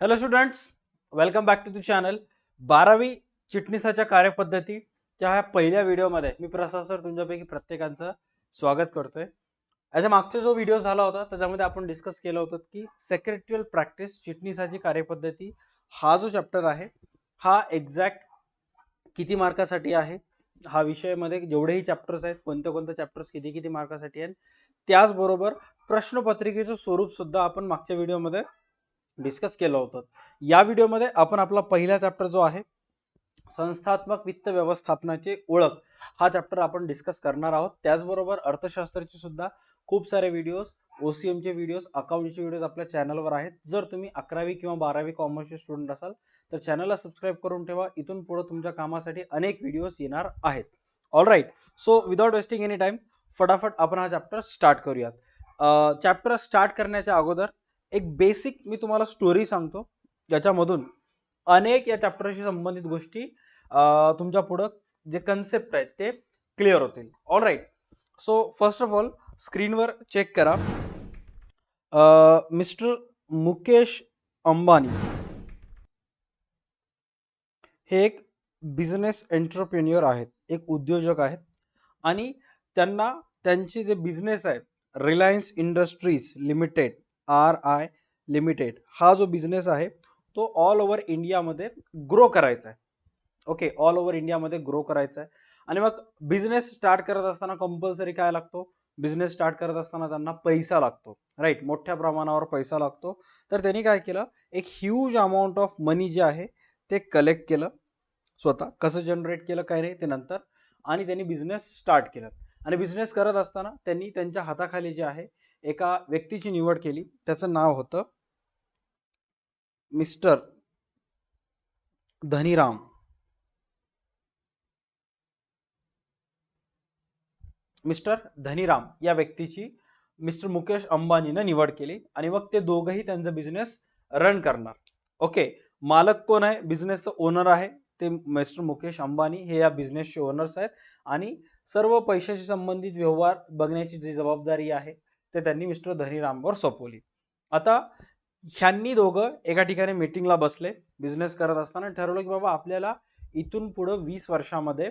Hello students, welcome back to the channel. 12वी चिटणीसाच्या कार्यपद्धती ह्या पहिल्या व्हिडिओमध्ये मी प्रसाद सर तुमच्यापैकी प्रत्येकांचं स्वागत करतोय. याच्या मागचा जो व्हिडिओ झाला होता त्याच्यामध्ये आपण डिस्कस केलं होतं की सेक्रेटरियल प्रॅक्टिस चिटणीसाची कार्यपद्धती हा जो चॅप्टर आहे हा एक्झॅक्ट किती मार्कासाठी आहे, हा विषयामध्ये जेवढेही चॅप्टर्स आहेत कोणते कोणते चॅप्टर्स किती किती मार्कासाठी आहेत, त्याचबरोबर प्रश्नपत्रिकेचं स्वरूप सुद्धा आपण मागच्या व्हिडिओमध्ये डिस्कस केलं होतं. या व्हिडिओमध्ये आपण आपला पहिला चॅप्टर जो आहे संस्थात्मक वित्त व्यवस्थापनाची ओळख हा चॅप्टर आपण डिस्कस करणार आहोत. त्याचबरोबर अर्थशास्त्राचे सुद्धा खूप सारे व्हिडिओज, ओसीएमचे व्हिडिओज, अकाउंटचे व्हिडिओज आपल्या चॅनलवर आहेत. जर तुम्ही 11वी किंवा 12वी कॉमर्सचे स्टुडंट असाल तर चॅनलला सबस्क्राईब करून ठेवा. इथून पुढे तुमच्या कामासाठी अनेक व्हिडिओज येणार आहेत. All right, so without wasting any time फटाफट आपण हा चॅप्टर स्टार्ट करूयात. चॅप्टर स्टार्ट करण्याच्या अगोदर एक बेसिक मी तुम्हाला स्टोरी सांगतो, ज्याच्यामधून अनेक या चॅप्टरशी संबंधित गोष्टी तुमच्या पुढे जे कन्सेप्ट आहेत ते क्लिअर होतील. All right, so first of all स्क्रीनवर चेक करा. मिस्टर मुकेश अंबानी हे एक बिझनेस एंटरप्रेन्युअर आहेत, एक उद्योजक आहेत आणि त्यांना त्यांचे जे बिझनेस आहे Reliance industries limited RI limited हा जो बिझनेस आहे तो ऑल ओव्हर इंडियामध्ये ग्रो करायचा आहे. ओके, ऑल ओव्हर इंडियामध्ये ग्रो करायचा आहे. आणि मग बिझनेस स्टार्ट करत असताना कंपल्सरी काय लागतो, बिझनेस स्टार्ट करत असताना त्यांना पैसा लागतो. राईट, मोठ्या प्रमाणावर पैसा लागतो. तर त्यांनी काय केलं, एक ह्यूज अमाऊंट ऑफ मनी जे आहे ते कलेक्ट केलं. स्वतः कसं जनरेट केलं काय नाही ते नंतर, आणि त्यांनी बिझनेस स्टार्ट केला. आणि बिझनेस करत असताना त्यांनी त्यांच्या हाताखाली जे आहे एका व्यक्तीची निवड केली. त्याचं नाव होतं मिस्टर धनीराम. मिस्टर धनीराम या व्यक्तीची मिस्टर मुकेश अंबानीने निवड केली आणि मग ते दोघंही त्यांचा बिझनेस रन करणार. ओके, मालक कोण आहे, बिझनेसचं ओनर आहे ते मिस्टर मुकेश अंबानी, हे या बिझनेसचे ओनर्स आहेत. आणि सर्व पैशाशी संबंधित व्यवहार बघण्याची जी जबाबदारी आहे ते त्यांनी मिस्टर धनीरामवर सोपवली. आता ह्यांनी दोघं एका ठिकाणी मीटिंगला बसले. बिझनेस करत असताना ठरवलं की बाबा आपल्याला इथून पुढे 20 वर्षामध्ये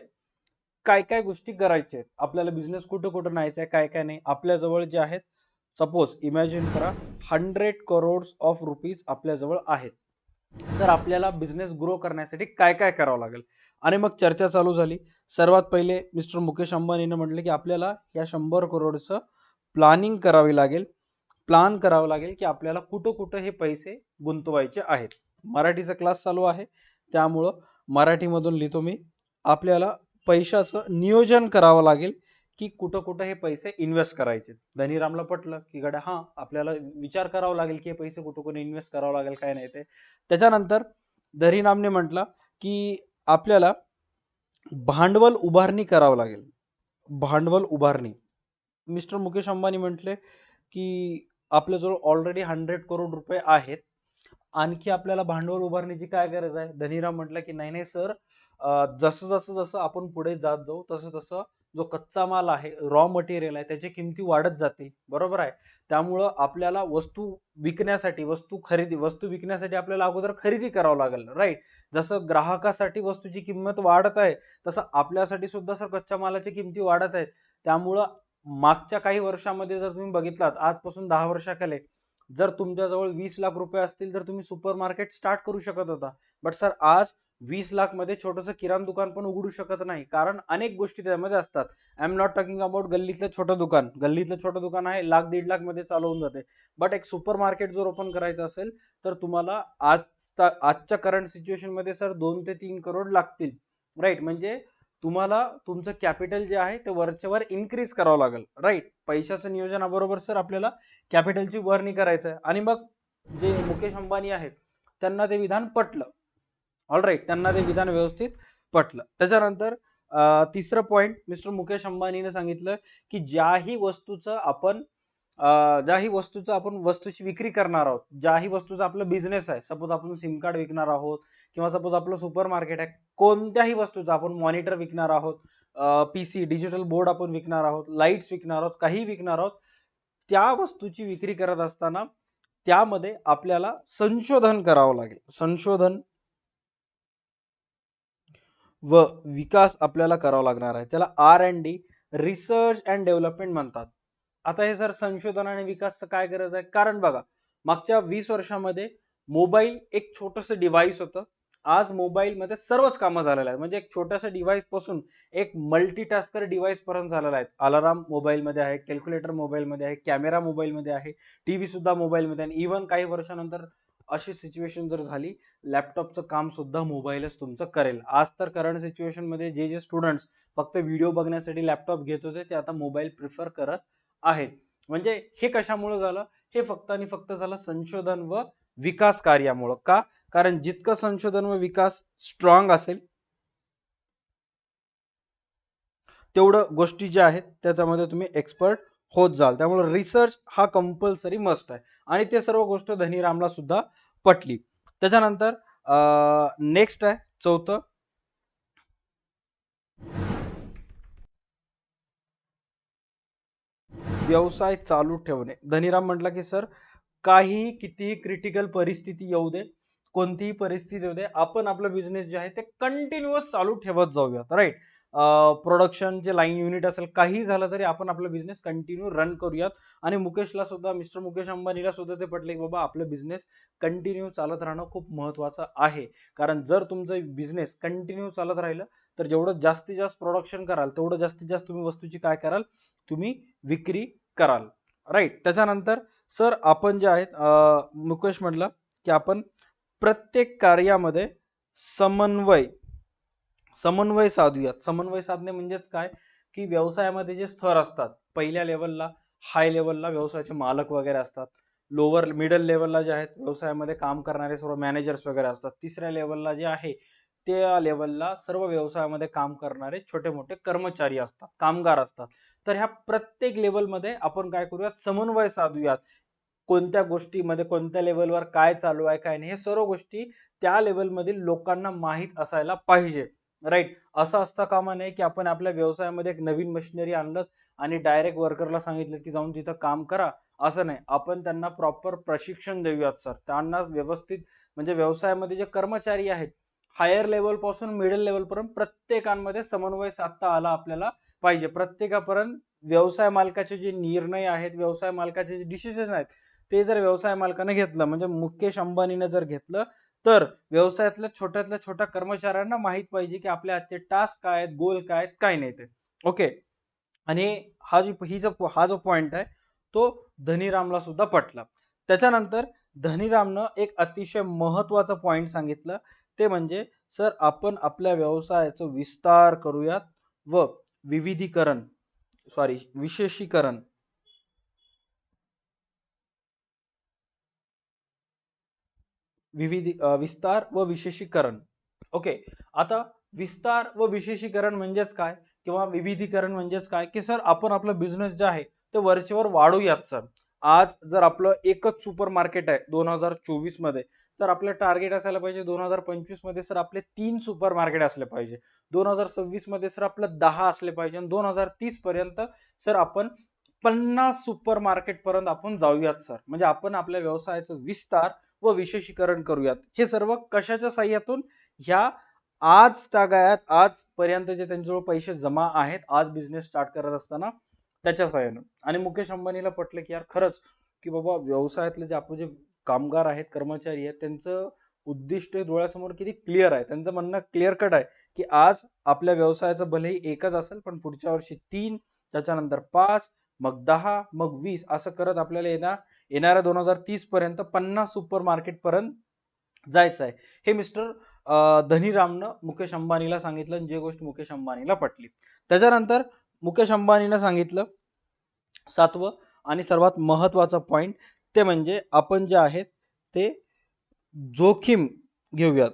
काय काय गोष्टी करायच्या आहेत, आपल्याला बिझनेस कुठं कुठं न्यायचा आहे, काय काय नाही. आपल्या जवळ जे आहेत, सपोज इमॅजिन करा 100 करोड ऑफ रुपीज आपल्या जवळ आहेत, तर आपल्याला बिझनेस ग्रो करण्यासाठी काय काय करावं लागेल. आणि मग चर्चा चालू झाली. सर्वात पहिले मिस्टर मुकेश अंबानीने म्हटले की आपल्याला या 100 करोडचं प्लॅनिंग करावी लागेल. प्लान करावं लागेल की आपल्याला कुठं कुठं हे पैसे गुंतवायचे आहेत. मराठीचा क्लास चालू आहे त्यामुळं मराठीमधून लिहितो मी. आपल्याला पैशाचं नियोजन करावं लागेल की कुठं कुठं हे पैसे इन्व्हेस्ट करायचे. धनीरामला पटलं की गड्या हा आपल्याला विचार करावा लागेल की हे पैसे कुठं कुठे इन्व्हेस्ट करावं लागेल काय नाही ते. त्याच्यानंतर धनीरामने म्हटलं की आपल्याला भांडवल उभारणी करावं लागेल. भांडवल उभारणी. मिस्टर मुकेश अंबानी म्हटले की आपल्याजवळ ऑलरेडी 100 करोड रुपये आहेत, आणखी आपल्याला भांडवल उभारण्याची काय गरज आहे. धनीराम म्हटलं की नाही नाही सर, जसं जसं जसं आपण पुढे जात जाऊ तसं तसं जो कच्चा माल आहे, रॉ मटेरियल आहे, त्याची किमती वाढत जातील. बरोबर आहे, त्यामुळं आपल्याला वस्तू विकण्यासाठी आपल्याला अगोदर खरेदी करावं लागेल. राईट, जसं ग्राहकासाठी वस्तूची किंमत वाढत आहे तसं आपल्यासाठी सुद्धा सर कच्च्या मालाची किमती वाढत आहेत. त्यामुळं मागच्या काही वर्षामध्ये जर तुम्ही बघितलात, आजपासून 10 वर्षाखाली जर तुमच्याजवळ 20 लाख रुपये असतील तर तुम्ही सुपर मार्केट स्टार्ट करू शकत होता. बट सर आज 20 लाख मध्ये छोटंसं किराणा दुकान पण उघडू शकत नाही, कारण अनेक गोष्टी त्यामध्ये असतात. I am not talking about गल्लीतलं छोटं दुकान. गल्लीतलं छोटं दुकान आहे, 1 लाख 1.5 लाख मध्ये चालू होऊन जाते. बट एक सुपर मार्केट जर ओपन करायचं असेल तर तुम्हाला आजच्या करंट सिच्युएशन मध्ये सर 2 ते 3 करोड लागतील. राईट, म्हणजे तुम्हाला तुमचं कॅपिटल जे आहे ते वरच्यावर इन्क्रीज करावं लागेल. राईट, पैशाचं नियोजनाबरोबर सर आपल्याला कॅपिटलची उभारणी करायचं आहे. आणि मग जे मुकेश अंबानी आहेत त्यांना ते विधान पटलं. ऑल राईट, त्यांना ते विधान व्यवस्थित पटलं. त्याच्यानंतर तिसरं पॉइंट मिस्टर मुकेश अंबानीने सांगितलं की ज्याही वस्तूचं आपण वस्तूची विक्री करणार आहोत, ज्याही वस्तूचा आपला बिझनेस आहे, सपोज आपण सिम कार्ड विकणार आहोत किंवा सपोज आपलं सुपर मार्केट आहे, कोणत्याही वस्तूचा आपण मॉनिटर विकणार आहोत, PC डिजिटल बोर्ड आपण विकणार आहोत, लाईट्स विकणार आहोत, काही विकणार आहोत, त्या वस्तूची विक्री करत असताना त्यामध्ये आपल्याला संशोधन करावं लागेल. संशोधन व विकास आपल्याला करावा लागणार आहे. त्याला R&D रिसर्च अँड डेव्हलपमेंट म्हणतात. आता हे सर संशोधन आणि विकासचं काय गरज आहे? कारण बघा, मागच्या 20 वर्षामध्ये मोबाईल एक छोटंसं डिव्हाइस होतं. आज मोबाईल मध्ये सर्वच कामं झालेलं आहेत. म्हणजे एक छोट्याशा डिव्हाइस पासून एक मल्टीटास्कर डिव्हाइस पर्यंत झालेला आहे. अलार्म मोबाईल मध्ये आहे, कॅल्क्युलेटर मोबाईल मध्ये आहे, कॅमेरा मोबाईल मध्ये आहे, टीव्ही सुद्धा मोबाईल मध्ये आहे. इव्हन काही वर्षानंतर अशी सिच्युएशन जर झाली, लॅपटॉपचं काम सुद्धा मोबाईलच तुमचं करेल. आज तर करंट सिच्युएशन मध्ये जे स्टुडंट्स फक्त व्हिडिओ बघण्यासाठी लॅपटॉप घेत होते ते आता मोबाईल प्रिफर करत आहेत. म्हणजे हे कशामुळे झालं? हे फक्त आणि फक्त झालं संशोधन व विकास कार्यामुळे. का? कारण जितकं संशोधन व विकास स्ट्रॉंग असेल तेवढं गोष्टी ज्या आहेत त्याच्यामध्ये तुम्ही एक्सपर्ट होत जाल. त्यामुळे रिसर्च हा कंपल्सरी मस्ट आहे आणि ते सर्व गोष्ट धनीरामला सुद्धा पटली. त्याच्यानंतर नेक्स्ट आहे चौथं, व्यवसाय चालू ठेवणे. धनीराम म्हटला की सर काही कितीही क्रिटिकल परिस्थिती येऊ दे, कोणतीही परिस्थिती येऊ दे, आपण आपलं बिझनेस जे आहे ते कंटिन्युअस चालू ठेवत जाऊयात. राईट. प्रोडक्शनचे लाईन युनिट असेल, काही झालं तरी आपण आपलं बिझनेस कंटिन्यू रन करूयात. आणि मुकेशला सुद्धा, मिस्टर मुकेश अंबानीला सुद्धा ते पटले की बाबा आपलं बिझनेस कंटिन्यू चालत राहणं खूप महत्वाचं आहे. कारण जर तुमचं बिझनेस कंटिन्यू चालत राहिलं तर जेवढं जास्तीत जास्त प्रोडक्शन कराल तेवढं जास्तीत जास्त तुम्ही वस्तूची काय कराल, तुम्ही विक्री कराल. राईट. त्याच्यानंतर सर आपण जे आहेत मुकेश म्हटलं की आपण प्रत्येक कार्यामध्ये समन्वय समन्वय साधूयात. समन्वय साधणे म्हणजेच काय, की व्यवसायामध्ये जे स्तर असतात, पहिल्या लेवलला हाय लेवलला व्यवसायाचे मालक वगैरे असतात, लोअर मिडल लेवलला जे आहेत व्यवसायामध्ये काम करणारे सर्व मॅनेजर्स वगैरे असतात, तिसऱ्या लेवलला जे आहे त्या लेवलला सर्व व्यवसायामध्ये काम करणारे छोटे मोठे कर्मचारी असतात, कामगार असतात. तर ह्या प्रत्येक लेवलमध्ये आपण काय करूयात, समन्वय साधूयात. कोणत्या गोष्टीमध्ये कोणत्या लेवलवर काय चालू आहे काय नाही हे सर्व गोष्टी त्या लेवलमधील लोकांना माहीत असायला पाहिजे. राईट. असं असता कामा नये की आपण आपल्या व्यवसायामध्ये एक नवीन मशिनरी आणलं आणि डायरेक्ट वर्करला सांगितलं की जाऊन तिथं काम करा. असं नाही, आपण त्यांना प्रॉपर प्रशिक्षण देऊयात सर. त्यांना व्यवस्थित म्हणजे व्यवसायामध्ये जे कर्मचारी आहेत हायर लेवल पासून मिडल लेवल पर्यंत प्रत्येकांमध्ये समन्वय साधता आला आपल्याला पाहिजे. प्रत्येकापर्यंत व्यवसाय मालकाचे जे निर्णय आहेत, व्यवसाय मालकाचे जे डिसिजन आहेत ते जर व्यवसाय मालकाने घेतलं, म्हणजे मुकेश अंबानीने जर घेतलं, तर व्यवसायातल्या छोट्यातल्या छोट्या कर्मचाऱ्यांना माहित पाहिजे की आपल्या आजचे टास्क काय आहेत, गोल काय आहेत, काय नाही ते. ओके. आणि हा जो पॉइंट आहे तो धनीरामला सुद्धा पटला. त्याच्यानंतर धनीरामनं एक अतिशय महत्वाचा पॉइंट सांगितलं, ते म्हणजे सर आपण आपल्या व्यवसायाचं विस्तार करूयात व विविधीकरण सॉरी विशेषीकरण विस्तार व विशेषीकरण. ओके. आता विस्तार व विशेषीकरण म्हणजेच काय किंवा विविधीकरण म्हणजेच काय, की सर आपण आपलं बिझनेस जे आहे ते वरचेवर वाढूयात सर. आज जर आपलं एकच सुपर मार्केट आहे 2024 मध्ये, तर आपलं टार्गेट असायला पाहिजे 2025 मध्ये सर आपले 3 सुपर मार्केट असले पाहिजे, 2026 मध्ये सर आपलं 10 असले पाहिजे आणि 2030 पर्यंत सर आपण 50 सुपर मार्केट पर्यंत आपण जाऊयात सर. म्हणजे आपण आपल्या व्यवसायाचं विस्तार व विशेषीकरण करूयात. हे सर्व कशाच्या साह्यातून? ह्या आज तागायत आजपर्यंत जे त्यांच्याजवळ पैसे जमा आहेत आज बिझनेस स्टार्ट करत असताना त्याच्या साह्यानं. आणि मुकेश अंबानीला पटलं की यार खरंच की बाबा व्यवसायातले जे आपले जे कामगार आहेत, कर्मचारी आहेत, त्यांचं उद्दिष्ट डोळ्यासमोर किती क्लिअर आहे. त्यांचं म्हणणं क्लिअर कट आहे की आज आपल्या व्यवसायाचं भलेही एकच असेल पण पुढच्या वर्षी 3, त्याच्यानंतर 5, मग 10, मग 20 असं करत आपल्याला येणाऱ्या 2030 पर्यंत 50 सुपर मार्केट पर्यंत जायचं आहे. हे मिस्टर धनीरामनं मुकेश अंबानीला सांगितलं आणि जी गोष्ट मुकेश अंबानीला पटली. त्याच्यानंतर मुकेश अंबानीनं सांगितलं 7वं आणि सर्वात महत्वाचा पॉइंट, ते म्हणजे आपण जे आहेत ते जोखीम घेऊयात.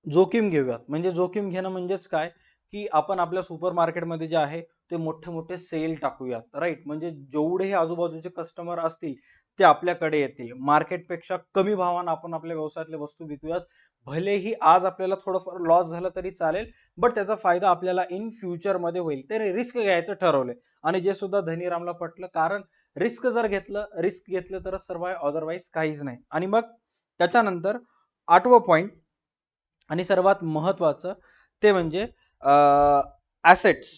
जोखीम घेऊयात. म्हणजे जोखीम घेणं म्हणजेच काय, की आपण आपल्या सुपर मार्केटमध्ये जे आहे ते मोठे मोठे सेल टाकूयात. राईट. म्हणजे जेवढे आजूबाजूचे कस्टमर असतील ते आपल्याकडे येतील. मार्केटपेक्षा कमी भावानं आपण आपल्या व्यवसायातल्या वस्तू विकूयात. भलेही आज आपल्याला थोडंफार लॉस झालं तरी चालेल, बट त्याचा फायदा आपल्याला इन फ्युचर मध्ये होईल. त्याने रिस्क घ्यायचं ठरवलंय आणि जे सुद्धा धनीरामला पटलं. कारण रिस्क जर रिस्क घेतलं तर सर्वाइव्ह, अदरवाईज काहीच नाही. आणि मग त्याच्यानंतर 8वं पॉइंट आणि सर्वात महत्वाचं ते म्हणजे ॲसेट्स,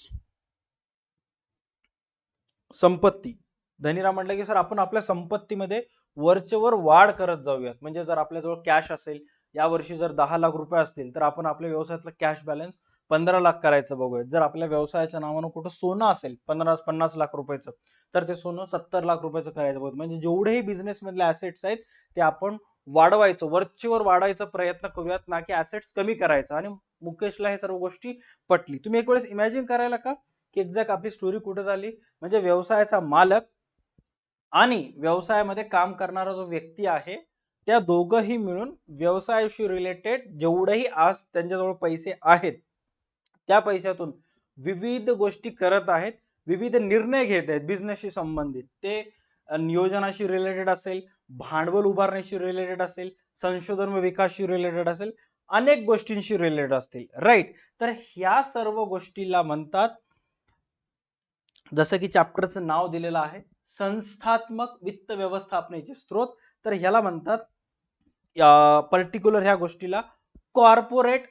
संपत्ती. धनीराम म्हटलं की सर आपण आपल्या संपत्तीमध्ये वरचेवर वाढ करत जाऊयात. म्हणजे जर आपल्याजवळ कॅश असेल, या वर्षी जर 10 लाख रुपये असतील तर आपण आपल्या व्यवसायातला कॅश बॅलन्स 15 लाख करायचं बघूयात. जर आपल्या व्यवसायाच्या नावानं कुठं सोनं असेल 50 लाख रुपयाचं, तर ते सोनं 70 लाख रुपयाचं करायचं बघूयात. म्हणजे जेवढेही बिझनेस मधले ऍसेट्स आहेत ते आपण वाढवायचं, वरचेवर वाढायचा प्रयत्न करूयात, ना की ऍसेट्स कमी करायचं. आणि मुकेशला हे सर्व गोष्टी पटली. तुम्ही एक वेळेस इमॅजिन करायला का की एक्झॅक्ट आपली स्टोरी कुठे झाली. म्हणजे व्यवसायाचा मालक आणि व्यवसायामध्ये काम करणारा जो व्यक्ती आहे, त्या दोघंही मिळून व्यवसायाशी रिलेटेड जेवढेही आज त्यांच्याजवळ पैसे आहेत, त्या पैशातून विविध गोष्टी करत आहेत, विविध निर्णय घेत आहेत बिझनेसशी संबंधित. ते नियोजनाशी रिलेटेड असेल, भांडवल उभारण्याशी रिलेटेड असेल, संशोधन व विकासशी रिलेटेड असेल, अनेक गोष्टींशी रिलेटेड असतील, राईट. तर ह्या सर्व गोष्टीला म्हणतात, जसं की चॅप्टरचं नाव दिलेलं आहे, संस्थात्मक वित्त व्यवस्थापनाचे स्त्रोत. तर ह्याला म्हणतात पर्टिक्युलर ह्या गोष्टीला कॉर्पोरेट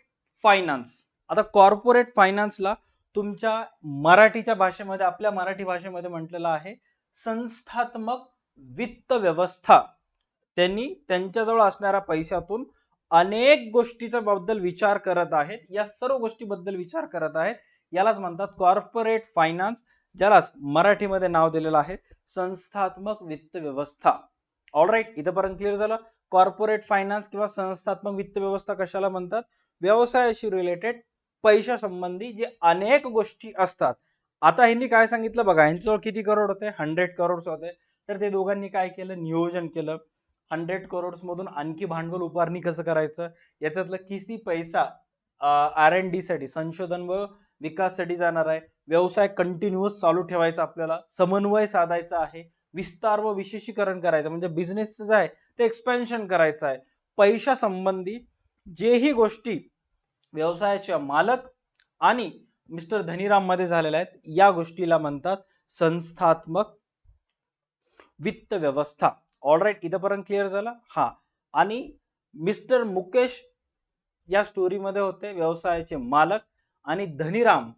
फायनान्स. आता कॉर्पोरेट फायनान्सला तुमच्या मराठीच्या भाषेमध्ये, आपल्या मराठी भाषेमध्ये म्हटलेलं आहे संस्थात्मक वित्त व्यवस्था. त्यांनी त्यांच्याजवळ असणाऱ्या पैशातून अनेक गोष्टीच्या बद्दल विचार करत आहेत, या सर्व गोष्टीबद्दल विचार करत आहेत. यालाच म्हणतात कॉर्पोरेट फायनान्स, ज्यालाच मराठीमध्ये नाव दिलेलं आहे संस्थात्मक वित्त व्यवस्था. ऑलराईट, इथपर्यंत क्लिअर झालं. कॉर्पोरेट फायनान्स किंवा संस्थात्मक वित्त व्यवस्था कशाला म्हणतात? व्यवसायाशी रिलेटेड पैशा संबंधी जे अनेक गोष्टी असतात. आता ह्यांनी काय सांगितलं बघा, ह्यांच्याजवळ किती करोड होते? 100 करोड होते. तर ते दोघांनी काय केलं? नियोजन केलं. 100 करोड मधून आणखी भांडवल उभारणी कसं करायचं, याच्यातलं किती पैसा R&D साठी, संशोधन व विकासासाठी जाणार आहे, व्यवसाय कंटिन्युअस चालू ठेवायचा, आपल्याला समन्वय साधायचा आहे, विस्तार व विशेषीकरण करायचं म्हणजे बिझनेसचं जे आहे ते एक्सपेन्शन करायचं आहे. पैशा संबंधी जेही गोष्टी व्यवसायाच्या मालक आणि मिस्टर धनीराम मध्ये झालेल्या आहेत, या गोष्टीला म्हणतात संस्थात्मक वित्त व्यवस्था. ऑलराईट, इथपर्यंत क्लिअर झालं. हा, आणि मिस्टर मुकेश या स्टोरी मध्ये होते व्यवसायाचे मालक, आणि धनीराम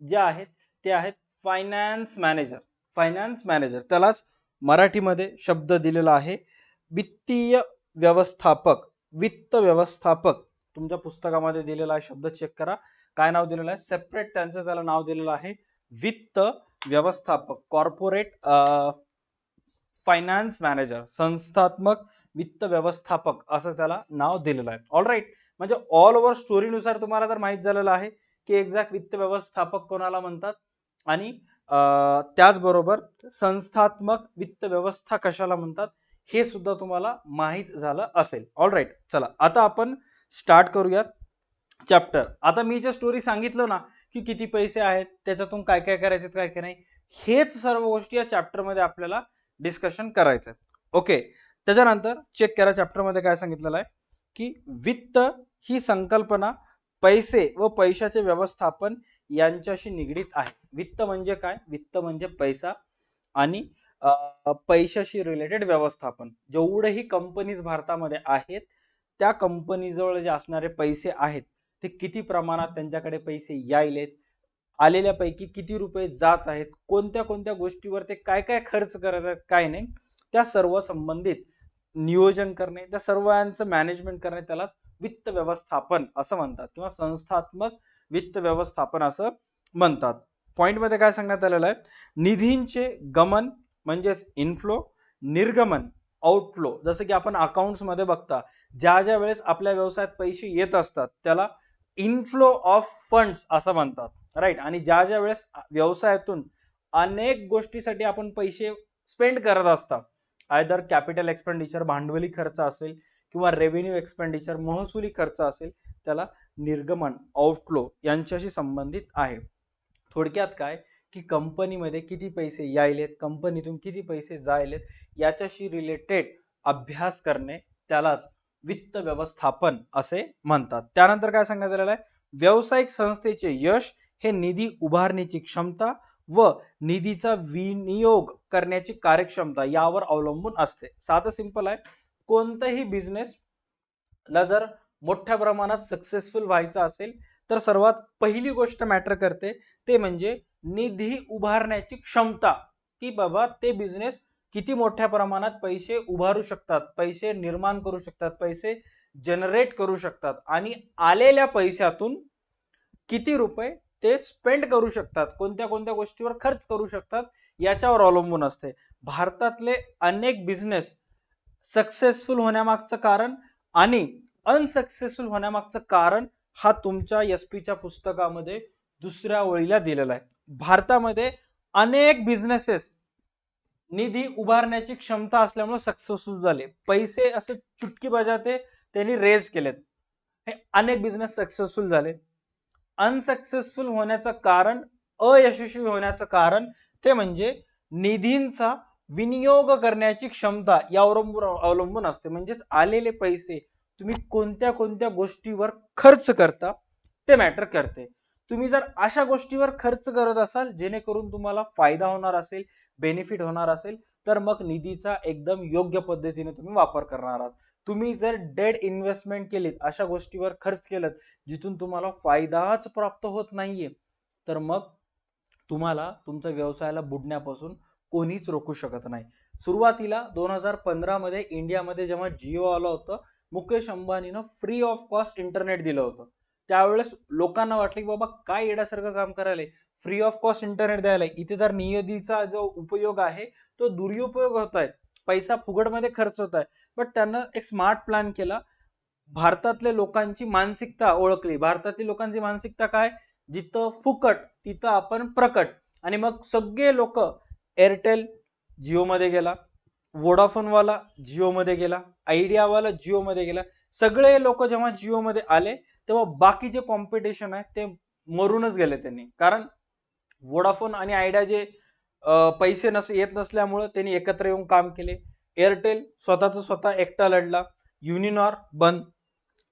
जे आहेत ते आहेत फायनान्स मॅनेजर. फायनान्स मॅनेजर त्यालाच मराठीमध्ये शब्द दिलेला आहे वित्तीय व्यवस्थापक, वित्त व्यवस्थापक. तुमच्या पुस्तकामध्ये दिलेला शब्द चेक करा, काय नाव दिलेलं आहे सेपरेट, त्यांचं त्याला नाव दिलेलं आहे वित्त व्यवस्थापक, कॉर्पोरेट फायनान्स मॅनेजर, संस्थात्मक वित्त व्यवस्थापक असं त्याला नाव दिलेलं आहे. ऑलराईट, म्हणजे ऑल ओव्हर स्टोरीनुसार तुम्हाला जर माहित झालेलं आहे की एक्झॅक्ट वित्त व्यवस्थापक कोणाला म्हणतात, आणि त्याचबरोबर संस्थात्मक वित्त व्यवस्था कशाला म्हणतात हे सुद्धा तुम्हाला माहित झालं असेल. ऑलराईट, चला आता आपण स्टार्ट करूयात चॅप्टर. आता मी जे स्टोरी सांगितलं ना की किती पैसे आहेत, त्याच्यातून काय काय करायचे, काय काय नाही, हेच सर्व गोष्टी या चॅप्टर मध्ये आपल्याला डिस्कशन करायचं. ओके, त्याच्यानंतर चेक करा चॅप्टर मध्ये काय सांगितलेलं आहे की वित्त ही संकल्पना पैसे व पैशाचे व्यवस्थापन यांच्याशी निगडीत आहे. वित्त म्हणजे काय? वित्त म्हणजे पैसा आणि पैशाशी रिलेटेड व्यवस्थापन. जेवढेही कंपनीज भारतामध्ये आहेत, त्या कंपनीजवळ जे असणारे पैसे आहेत ते किती प्रमाणात त्यांच्याकडे पैसे यायलेत, आलेल्या पैकी किती रुपये जात आहेत, कोणत्या कोणत्या गोष्टीवर ते काय काय खर्च करत आहेत, काय नाही, त्या सर्व संबंधित नियोजन करणे, त्या सर्वांचं मॅनेजमेंट करणे, त्याला वित्त व्यवस्थापन असं म्हणतात किंवा संस्थात्मक वित्त व्यवस्थापन असं म्हणतात. पॉइंट मध्ये काय सांगण्यात आलेलं आहे, निधींचे गमन म्हणजेच इनफ्लो, निर्गमन आउटफ्लो. जसं की आपण अकाउंट्स मध्ये बघता, ज्या ज्या वेळेस आपल्या व्यवसायात पैसे येत असतात त्याला इनफ्लो ऑफ फंड्स असं म्हणतात, राईट. आणि ज्या ज्या वेळेस व्यवसायातून अनेक गोष्टीसाठी आपण पैसे स्पेंड करत असतात, आयदर कॅपिटल एक्सपेंडिचर भांडवली खर्च असेल किंवा रेव्हेन्यू एक्सपेंडिचर महसुली खर्च असेल, त्याला निर्गमन आउटफ्लो यांच्याशी संबंधित आहे. थोडक्यात काय की कंपनीमध्ये किती पैसे यायलेत, कंपनीतून किती पैसे जायलेत, याच्याशी रिलेटेड अभ्यास करणे, त्यालाच वित्त व्यवस्थापन असे म्हणतात. त्यानंतर काय सांगण्यात आलेलं आहे, व्यावसायिक संस्थेचे यश हे निधी उभारण्याची क्षमता व निधीचा विनियोग करण्याची कार्यक्षमता यावर अवलंबून असते. साधं सिंपल आहे. कोणताही बिझनेस ला जर मोठ्या प्रमाणात सक्सेसफुल व्हायचं असेल तर सर्वात पहिली गोष्ट मॅटर करते ते म्हणजे निधी उभारण्याची क्षमता, की बाबा ते बिझनेस किती मोठ्या प्रमाणात पैसे उभारू शकतात, पैसे निर्माण करू शकतात, पैसे जनरेट करू शकतात आणि आलेल्या पैशातून किती रुपये ते स्पेंड करू शकतात, कोणत्या कोणत्या गोष्टीवर खर्च करू शकतात याच्यावर अवलंबून असते. भारतातले अनेक बिझनेस सक्सेसफुल होण्यामागचं कारण आणि अनसक्सेसफुल होण्यामागचं कारण हा तुमच्या एसपीच्या पुस्तकामध्ये दुसऱ्या ओळीला दिलेला आहे. भारतामध्ये अनेक बिझनेसेस निधी उभारण्याची क्षमता असल्यामुळे सक्सेसफुल झाले, पैसे असे चुटकी बजाते त्यांनी रेज केलेत, हे अनेक बिझनेस सक्सेसफुल झाले. अनसक्सेसफुल होण्याचं कारण, अयशस्वी होण्याचं कारण ते म्हणजे निधींचा विनियोग करण्याची क्षमता यावर अवलंबून असते. म्हणजेच आलेले पैसे तुम्ही कोणत्या कोणत्या गोष्टीवर खर्च करता ते मॅटर करते. तुम्ही जर अशा गोष्टीवर खर्च करत असाल जेणेकरून तुम्हाला फायदा होणार असेल, बेनिफिट होणार असेल, तर मग निधीचा एकदम योग्य पद्धतीने तुम्ही वापर करणार आहात. तुम्ही जर डेड इन्व्हेस्टमेंट केलीत, अशा गोष्टीवर खर्च केलं जिथून तुम्हाला फायदाच प्राप्त होत नाहीये, तर मग तुम्हाला तुमच्या व्यवसायाला बुडण्यापासून कोणीच रोखू शकत नाही. सुरुवातीला 2015 मध्ये इंडियामध्ये जेव्हा जिओ आलं होतं, मुकेश अंबानीनं फ्री ऑफ कॉस्ट इंटरनेट दिलं होतं. त्यावेळेस लोकांना वाटलं की बाबा काय येण्यासारखं काम करायला, फ्री ऑफ कॉस्ट इंटरनेट द्यायला, इथे तर निधीचा जो उपयोग आहे तो दुरुपयोग होत आहे, पैसा फुकटमध्ये खर्च होत आहे. बट त्यानं एक स्मार्ट प्लॅन केला. भारतातल्या लोकांची मानसिकता ओळखली. भारतातील लोकांची मानसिकता काय, जिथं फुकट तिथं आपण प्रकट. आणि मग सगळे लोक एअरटेल जिओ मध्ये गेला, वोडाफोन वाला जिओ मध्ये गेला, आयडिया वाला जिओ मध्ये गेला. सगळे लोक जेव्हा जिओ मध्ये आले तेव्हा बाकीचे कॉम्पिटिशन आहे ते मरूनच गेले त्यांनी. कारण वोडाफोन आणि आयडिया जे पैसे येत नसल्यामुळे त्यांनी एकत्र येऊन काम केले. एअरटेल स्वतः एकटा लढला, युनिनॉर बंद,